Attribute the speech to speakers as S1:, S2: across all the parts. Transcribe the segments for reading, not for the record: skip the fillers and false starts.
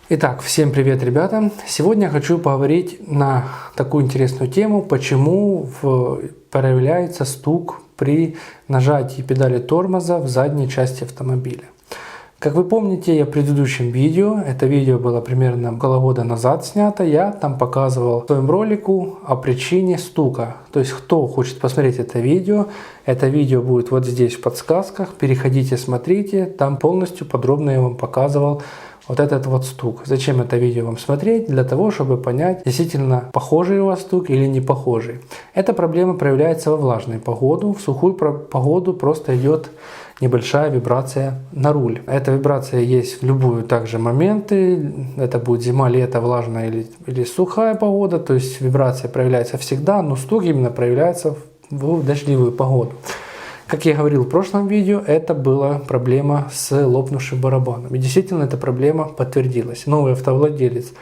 S1: Итак, всем привет, ребята! Сегодня я хочу поговорить на такую интересную тему, почему появляется стук при нажатии педали тормоза в задней части автомобиля. Как вы помните, я в предыдущем видео, это видео было примерно около года назад снято, я там показывал в своем ролику о причине стука. То есть, кто хочет посмотреть это видео будет вот здесь в подсказках, переходите, смотрите, там полностью подробно я вам показывал вот этот вот стук. Зачем это видео вам смотреть? Для того, чтобы понять, действительно похожий у вас стук или не похожий. Эта проблема проявляется во влажную погоду, в сухую погоду просто идет небольшая вибрация на руль. Эта вибрация есть в любую также моменты, это будет зима, лето, влажная или сухая погода, то есть вибрация проявляется всегда, но стук именно проявляется в дождливую погоду. Как я говорил в прошлом видео, это была проблема с лопнувшим барабаном. И действительно эта проблема подтвердилась. Новый автовладелец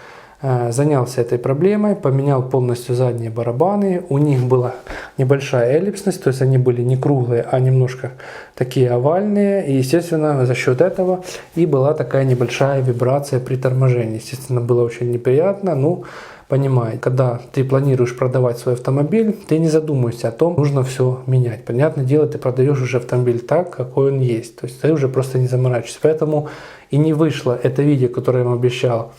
S1: занялся этой проблемой, поменял полностью задние барабаны. У них была небольшая эллипсность, то есть они были не круглые, а немножко такие овальные. И естественно за счет этого и была такая небольшая вибрация при торможении. Естественно было очень неприятно, ну понимаете, когда ты планируешь продавать свой автомобиль, ты не задумываешься о том, нужно все менять. Понятное дело, ты продаешь уже автомобиль так, какой он есть. То есть ты уже просто не заморачиваешься. Поэтому и не вышло это видео, которое я вам обещал,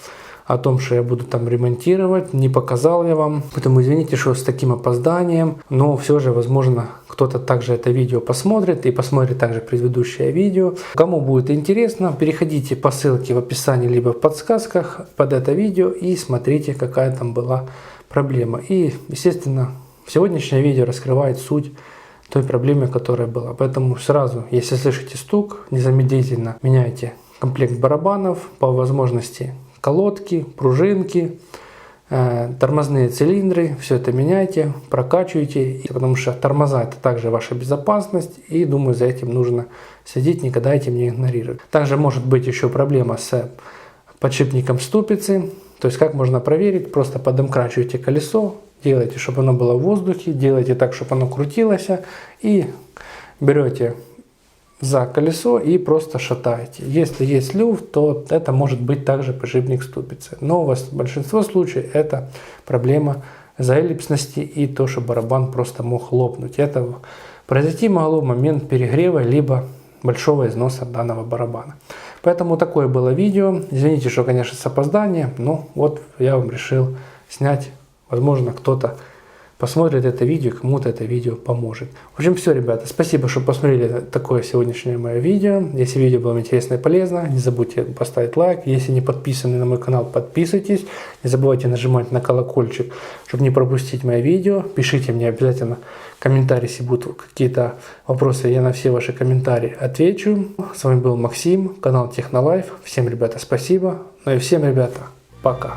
S1: о том, что я буду там ремонтировать, не показал я вам. Поэтому извините, что с таким опозданием, но все же, возможно, кто-то также это видео посмотрит и посмотрит также предыдущее видео. Кому будет интересно, переходите по ссылке в описании либо в подсказках под это видео и смотрите, какая там была проблема. И, естественно, сегодняшнее видео раскрывает суть той проблемы, которая была. Поэтому сразу, если слышите стук, незамедлительно меняйте комплект барабанов, по возможности колодки, пружинки, тормозные цилиндры, все это меняйте, прокачивайте, потому что тормоза это также ваша безопасность, и думаю, за этим нужно следить, никогда этим не игнорировать. Также может быть еще проблема с подшипником ступицы, то есть как можно проверить, просто подомкрачивайте колесо, делайте, чтобы оно было в воздухе, делайте так, чтобы оно крутилось, и берете за колесо и просто шатаете. Если есть люфт, то это может быть также подшипник ступицы. Но у вас в большинстве случаев это проблема заэллипсности и то, что барабан просто мог лопнуть. Это произойти могло в момент перегрева либо большого износа данного барабана. Поэтому такое было видео. Извините, что, конечно, с опозданием, но вот я вам решил снять. Возможно, кто-то посмотрит это видео, кому-то это видео поможет. В общем, все, ребята. Спасибо, что посмотрели такое сегодняшнее мое видео. Если видео было интересно и полезно, не забудьте поставить лайк. Если не подписаны на мой канал, подписывайтесь. Не забывайте нажимать на колокольчик, чтобы не пропустить мои видео. Пишите мне обязательно комментарии, если будут какие-то вопросы. Я на все ваши комментарии отвечу. С вами был Максим, канал Технолайф. Всем, ребята, спасибо. Ну и всем, ребята, пока.